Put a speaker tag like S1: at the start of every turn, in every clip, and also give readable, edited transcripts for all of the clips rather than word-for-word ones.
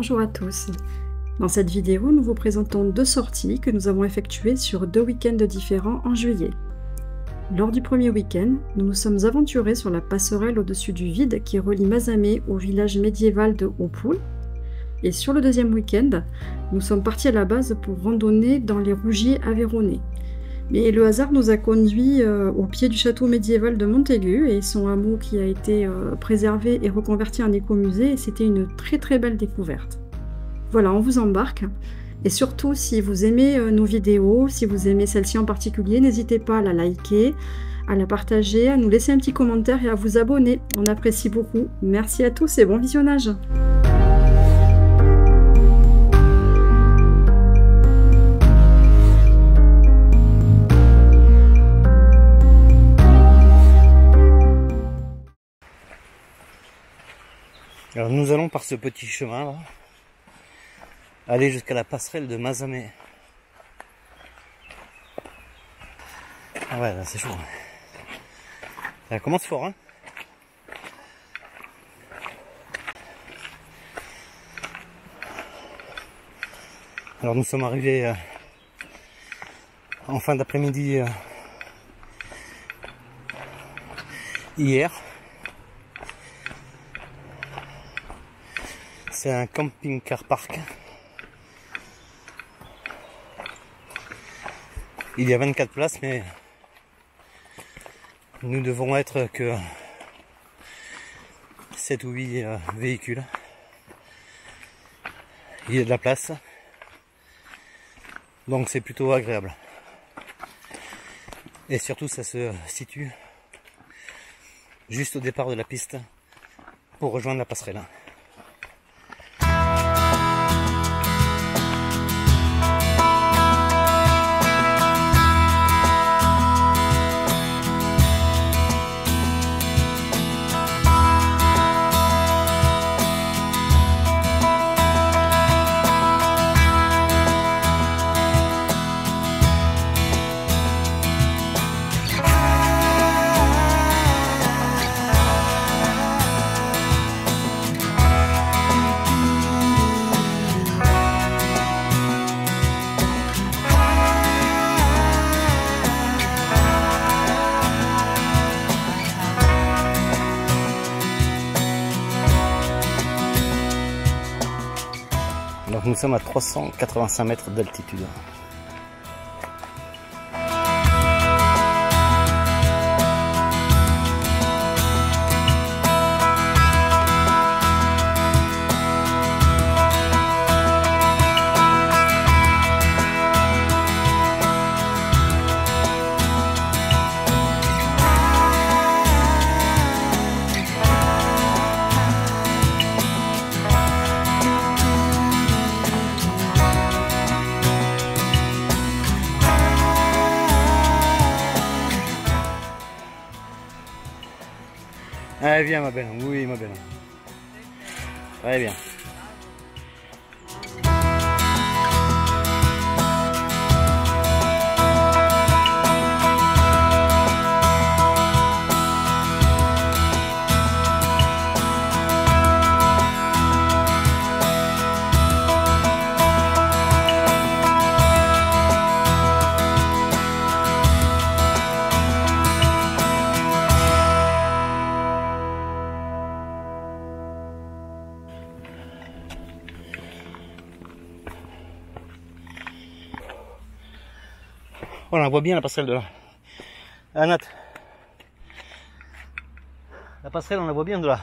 S1: bonjour à tous. Dans cette vidéo, nous vous présentons deux sorties que nous avons effectuées sur deux week-ends différents en juillet. Lors du premier week-end, nous nous sommes aventurés sur la passerelle au-dessus du vide qui relie Mazamet au village médiéval de Haut-Poul. Et sur le deuxième week-end, nous sommes partis à la base pour randonner dans les Rougiers aveyronnais. Mais le hasard nous a conduits au pied du château médiéval de Montaigu et son hameau qui a été préservé et reconverti en écomusée, et c'était une très belle découverte. Voilà, on vous embarque. Et surtout, si vous aimez nos vidéos, si vous aimez celle-ci en particulier, n'hésitez pas à la liker, à la partager, à nous laisser un petit commentaire et à vous abonner. On apprécie beaucoup. Merci à tous et bon visionnage.
S2: Alors nous allons par ce petit chemin là, aller jusqu'à la passerelle de Mazamet. Ah ouais, là c'est chaud. Ça commence fort, hein. Alors nous sommes arrivés en fin d'après-midi hier. C'est un camping-car park. Il y a 24 places, mais nous devons être que 7 ou 8 véhicules. Il y a de la place, donc c'est plutôt agréable. Et surtout, ça se situe juste au départ de la piste pour rejoindre la passerelle. Donc nous sommes à 385 mètres d'altitude. Allez, viens ma belle, oui ma belle. Très bien. Voilà, on voit bien la passerelle de là. Ah, Nat. La passerelle, on la voit bien de là.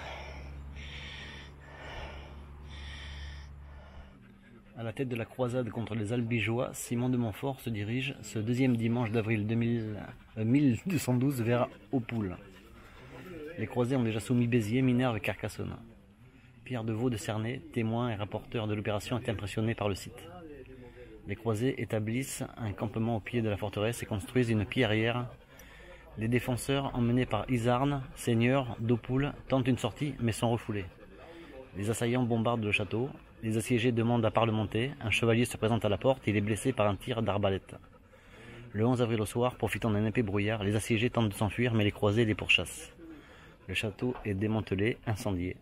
S2: À la tête de la croisade contre les Albigeois, Simon de Montfort se dirige ce deuxième dimanche d'avril 1212 vers Haut-Poul. Les croisés ont déjà soumis Béziers, Minerve et Carcassonne. Pierre de Vaux de Cernay, témoin et rapporteur de l'opération, est impressionné par le site. Les croisés établissent un campement au pied de la forteresse et construisent une pierrière. Les défenseurs, emmenés par Isarn, seigneur d'Haut-Poul, tentent une sortie mais sont refoulés. Les assaillants bombardent le château. Les assiégés demandent à parlementer. Un chevalier se présente à la porte et il est blessé par un tir d'arbalète. Le 11 avril au soir, profitant d'un épais brouillard, les assiégés tentent de s'enfuir mais les croisés les pourchassent. Le château est démantelé, incendié.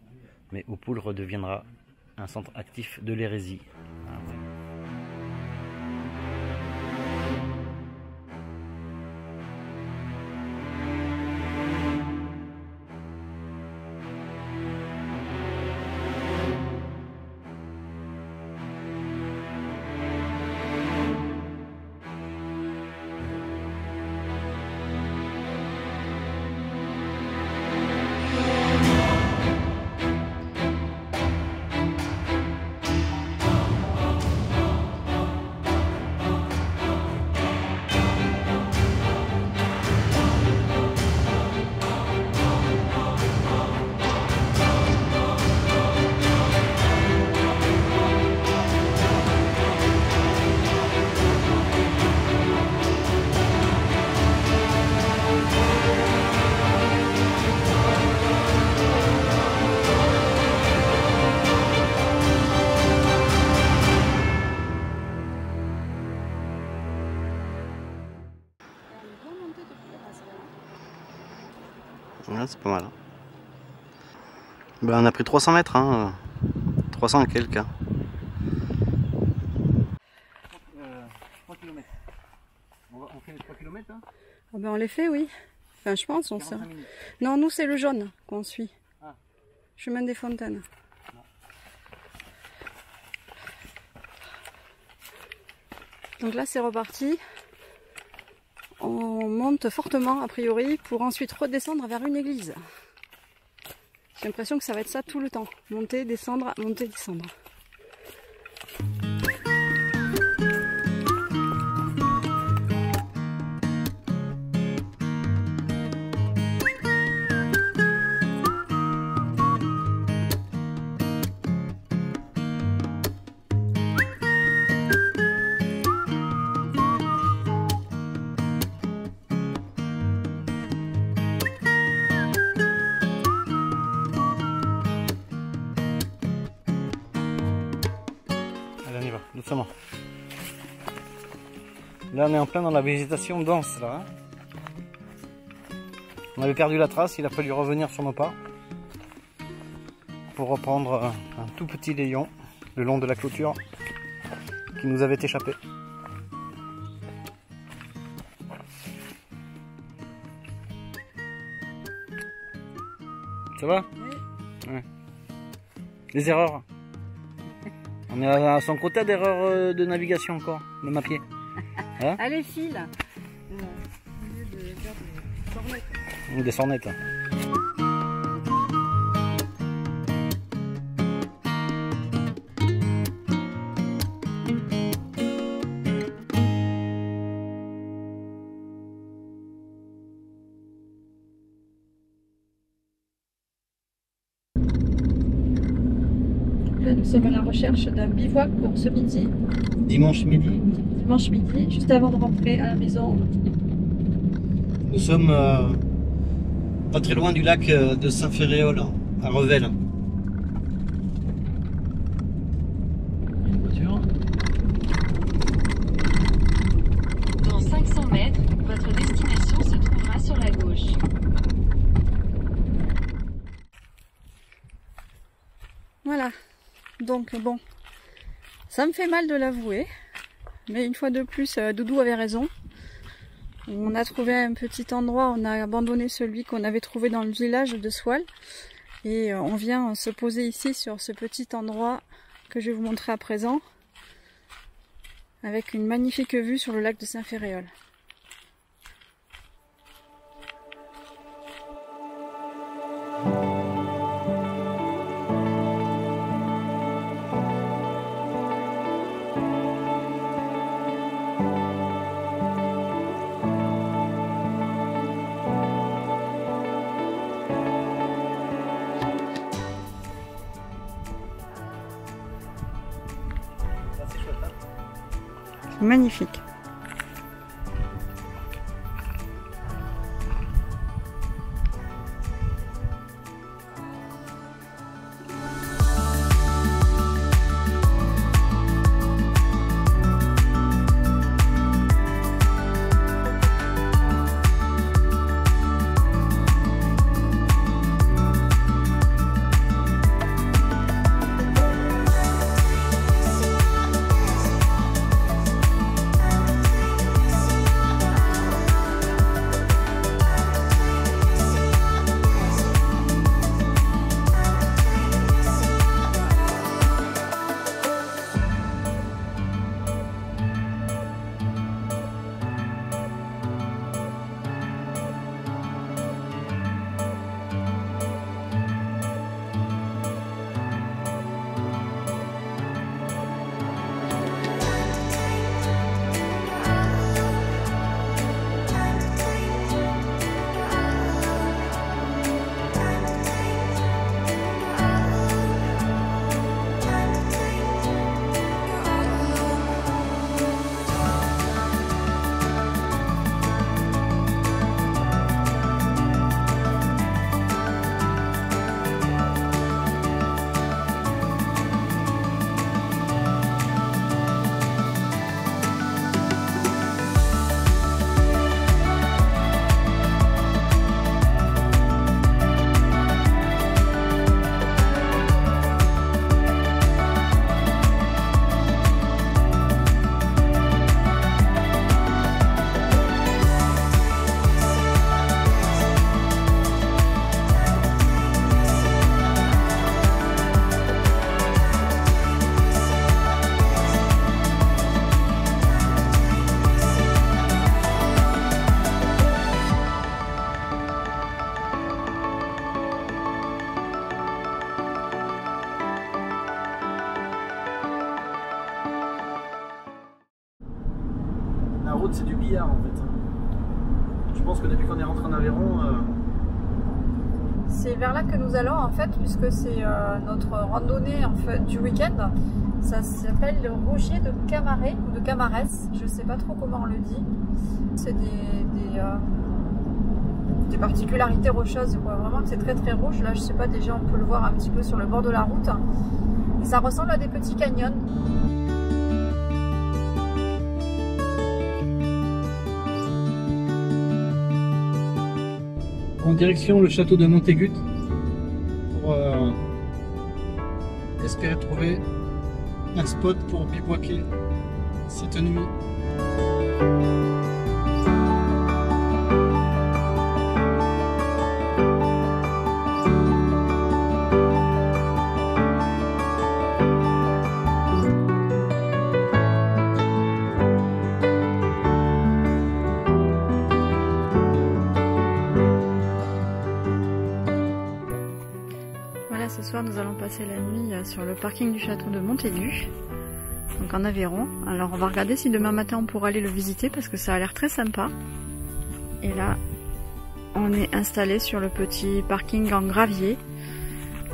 S2: Mais Haut-Poul redeviendra un centre actif de l'hérésie. Ah, ouais.
S3: Ouais, c'est pas mal. Ben, on a pris 300 mètres, hein. 300 et quelques. Hein.
S2: 3 km. On fait les 3 km hein.
S1: Ah ben on les fait, oui. Enfin, je pense, on sait. Non, nous, c'est le jaune qu'on suit. Ah. Chemin des Fontaines. Non. Donc là, c'est reparti. On monte fortement, a priori, pour ensuite redescendre vers une église. J'ai l'impression que ça va être ça tout le temps. Monter, descendre, monter, descendre.
S2: Doucement. Là on est en plein dans la végétation dense là. On avait perdu la trace, il a fallu revenir sur nos pas pour reprendre un tout petit rayon le long de la clôture qui nous avait échappé. Ça va? Oui. Ouais. Les erreurs. On est à son quota d'erreurs de navigation encore, le mappier. Hein?
S1: Allez, file. Au lieu de faire des sornettes.
S2: Ou des sornettes. Là.
S1: Nous sommes à la recherche d'un bivouac pour ce midi.
S3: Dimanche midi.
S1: Dimanche midi, juste avant de rentrer à la maison.
S3: Nous sommes pas très loin du lac de Saint-Ferréol, à Revel. Une voiture.
S4: Dans 500 mètres, votre destination se trouvera sur la gauche.
S1: Voilà. Donc bon, ça me fait mal de l'avouer, mais une fois de plus, Doudou avait raison. On a trouvé un petit endroit, on a abandonné celui qu'on avait trouvé dans le village de Soual. Et on vient se poser ici sur ce petit endroit que je vais vous montrer à présent, avec une magnifique vue sur le lac de Saint-Ferréol. Magnifique.
S3: l'autre c'est du billard en fait. Je pense que depuis qu'on est rentré en Aveyron,
S1: c'est vers là que nous allons en fait, puisque c'est notre randonnée en fait, du week-end. Ça s'appelle le Rocher de Camaret ou de Camarès, je sais pas trop comment on le dit. C'est des particularités rocheuses, quoi. Vraiment que c'est très très rouge. Là je sais pas, déjà on peut le voir un petit peu sur le bord de la route. Et ça ressemble à des petits canyons.
S3: en direction le château de Montaigut pour espérer trouver un spot pour bivouaquer cette nuit.
S1: Ce soir nous allons passer la nuit sur le parking du château de Montaigut, donc en Aveyron. Alors on va regarder si demain matin on pourra aller le visiter parce que ça a l'air très sympa. Et là on est installé sur le petit parking en gravier.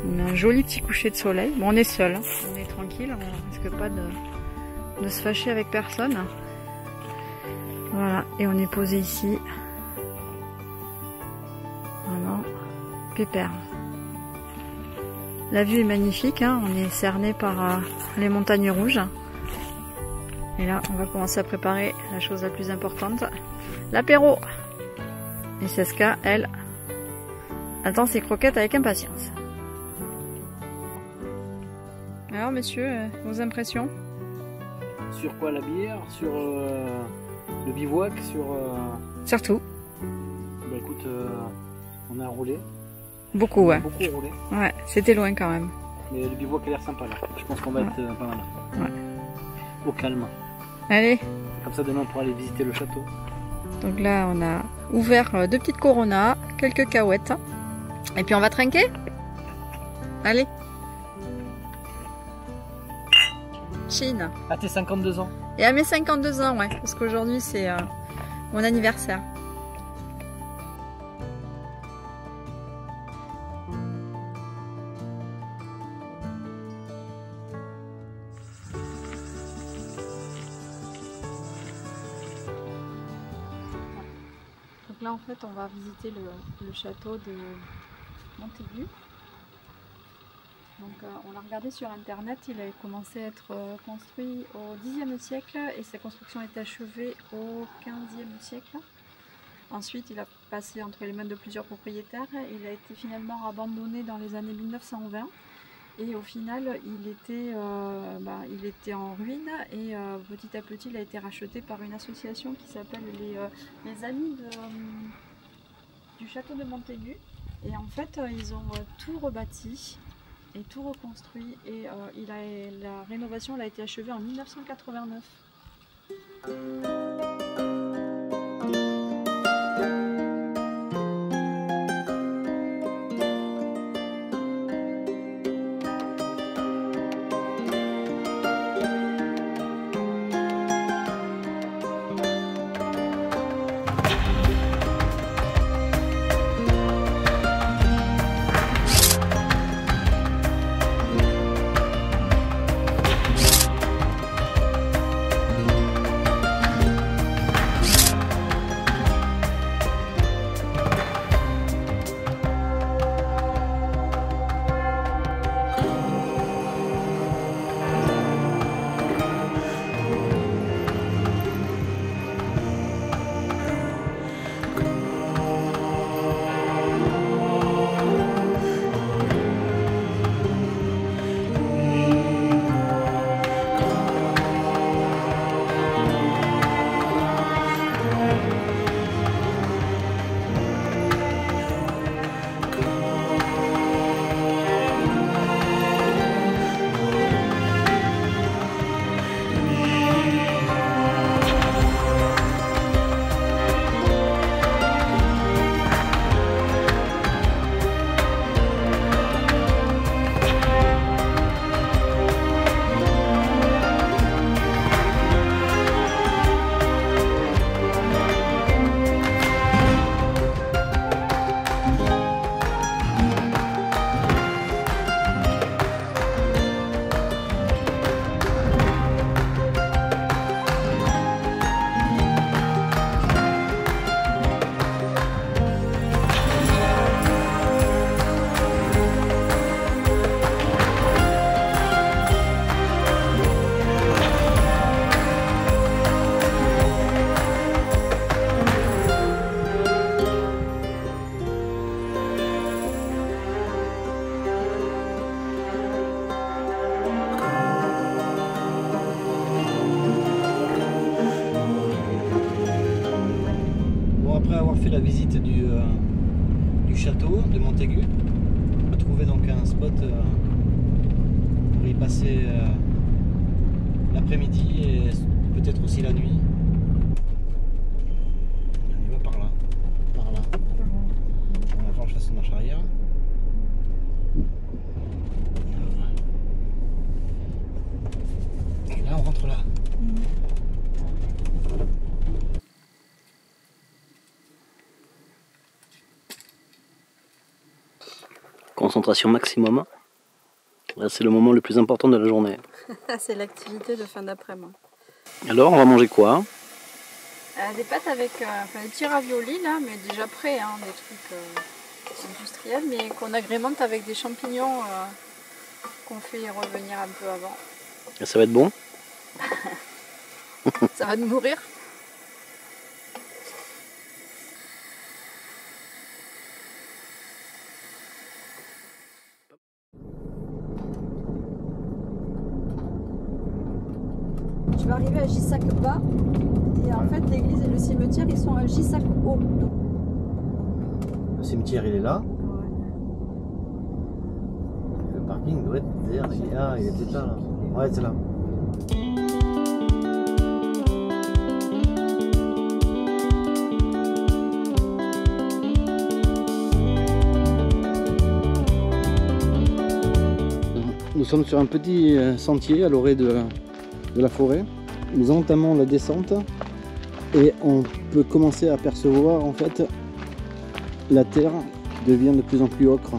S1: On a un joli petit coucher de soleil. Bon, on est seul, hein. On est tranquille, on risque pas de se fâcher avec personne. Voilà, et on est posé ici. Vraiment pépère. La vue est magnifique, hein. On est cerné par les montagnes rouges. Et là, on va commencer à préparer la chose la plus importante, l'apéro. Et Cesca, elle, attend ses croquettes avec impatience. Alors, messieurs, vos impressions?
S3: Sur quoi, la bière? Sur le bivouac?
S1: Surtout.
S3: Bah écoute, on a roulé.
S1: Beaucoup, ouais.
S3: Beaucoup roulé.
S1: Ouais, c'était loin quand même.
S3: Mais le bivouac a l'air sympa là. Je pense qu'on va être pas mal.
S1: Ouais.
S3: Au calme.
S1: Allez.
S3: Comme ça demain on pourra aller visiter le château.
S1: Donc là on a ouvert 2 petites Corona, quelques cahuètes. Et puis on va trinquer. Allez. Chine.
S3: À tes 52 ans.
S1: Et à mes 52 ans, ouais. Parce qu'aujourd'hui c'est mon anniversaire. Donc là en fait on va visiter le château de Montaigut. Donc on l'a regardé sur internet, il a commencé à être construit au Xe siècle et sa construction a été achevée au XVe siècle. Ensuite il a passé entre les mains de plusieurs propriétaires, il a été finalement abandonné dans les années 1920. Et au final, il était en ruine et petit à petit, il a été racheté par une association qui s'appelle les Amis du Château de Montaigut. Et en fait, ils ont tout rebâti et tout reconstruit. Et la rénovation elle a été achevée en 1989.
S3: la visite du château de Montaigu. On a trouvé donc un spot pour y passer l'après-midi et peut-être aussi la nuit. On y va par là. Par là. On va voir, je fasse une marche arrière. Et là on rentre là.
S2: Concentration maximum. C'est le moment le plus important de la journée.
S1: C'est l'activité de fin d'après-midi.
S2: Alors, on va manger quoi?
S1: Des pâtes avec des petits raviolis là, mais déjà prêts, hein, des trucs industriels, mais qu'on agrémente avec des champignons qu'on fait revenir un peu avant.
S2: Et ça va être bon?
S1: Ça va nous nourrir. Je vais arriver à Gissac-Bas et en fait l'église et le cimetière ils sont à Gissac-Haut.
S3: Le cimetière il est là. Le parking doit être derrière. Ah, il était là. Ouais, c'est là. Nous sommes sur un petit sentier à l'orée de la forêt. Nous entamons la descente et on peut commencer à apercevoir en fait la terre qui devient de plus en plus ocre.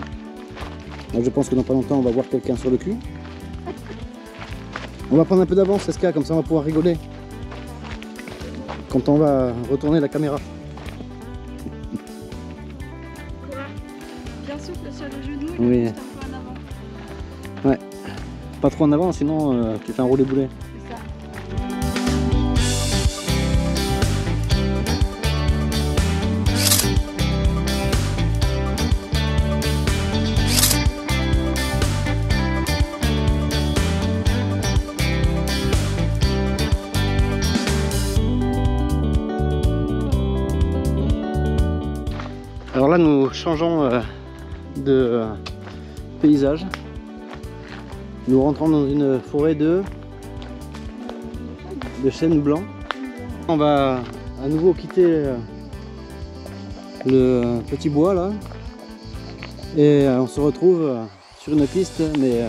S3: Alors, je pense que dans pas longtemps on va voir quelqu'un sur le cul. On va prendre un peu d'avance, SK, comme ça on va pouvoir rigoler quand on va retourner la caméra.
S1: Bien souple sur le genou,
S3: Oui.
S1: juste un peu en avant.
S3: Ouais. Pas trop en avant, sinon tu fais un roulé boulet.
S1: C'est ça.
S3: Alors là nous changeons de paysage. Nous rentrons dans une forêt de chênes blancs. On va à nouveau quitter le petit bois là et on se retrouve sur une piste mais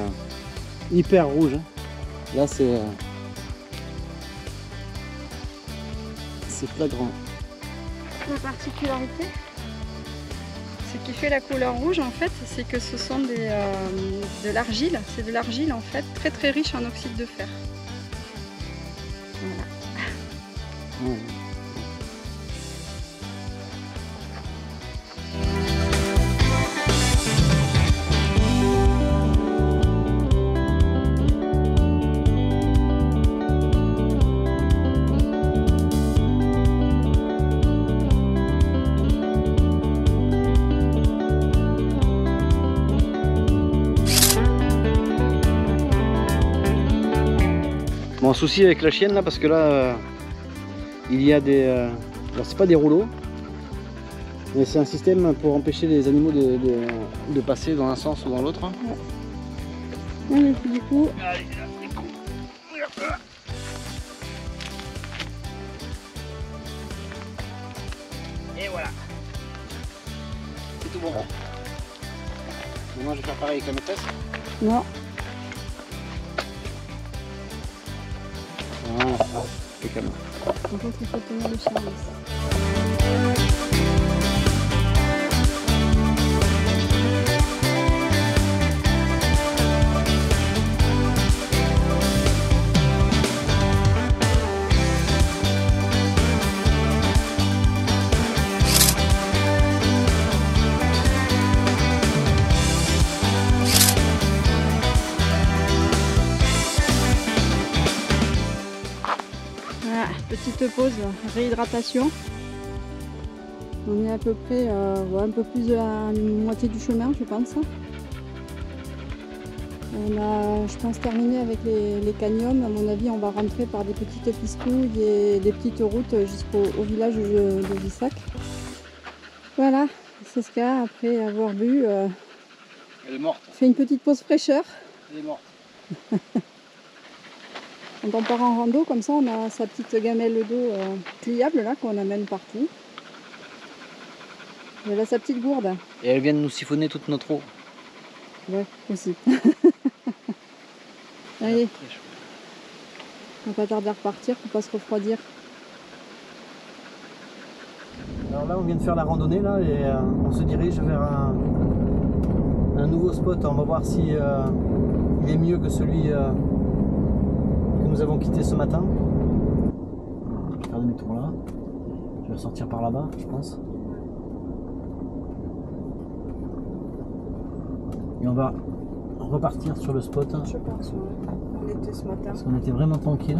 S3: hyper rouge. Là c'est flagrant.
S1: La particularité, ce qui fait la couleur rouge en fait, c'est que ce sont de l'argile. C'est de l'argile en fait très très riche en oxyde de fer. Voilà.
S3: Ouais. Bon, souci avec la chienne là parce que là il y a des... alors c'est pas des rouleaux, mais c'est un système pour empêcher les animaux de passer dans un sens ou dans l'autre.
S1: Ouais, mais du coup...
S3: Et voilà. C'est tout bon. Maintenant je vais faire pareil avec la maîtresse.
S1: Non.
S3: Voilà, c'est calme.
S1: En fait, il faut tenir le chien. Voilà, petite pause, réhydratation. On est à peu près un peu plus de la moitié du chemin, je pense. On a, je pense, terminé avec les canyons. À mon avis, on va rentrer par des petites pistouilles et des petites routes jusqu'au village de Gissac. Voilà, Cesca, après avoir bu,
S3: Elle est morte.
S1: fait une petite pause fraîcheur.
S3: Elle est morte.
S1: Quand on part en rando, comme ça, on a sa petite gamelle d'eau pliable là qu'on amène partout. Elle a sa petite gourde.
S2: Et elle vient de nous siphonner toute notre eau.
S1: Ouais, aussi. Allez, on va pas tarder à repartir pour pas se refroidir.
S3: Alors là, on vient de faire la randonnée là et on se dirige vers un nouveau spot. On va voir si il est mieux que celui que nous avons quitté ce matin. Je vais faire demi-tour là. Je vais sortir par là-bas, je pense. Et on va repartir sur le spot.
S1: Je pense, on était ce matin.
S3: Parce qu'on était vraiment tranquille.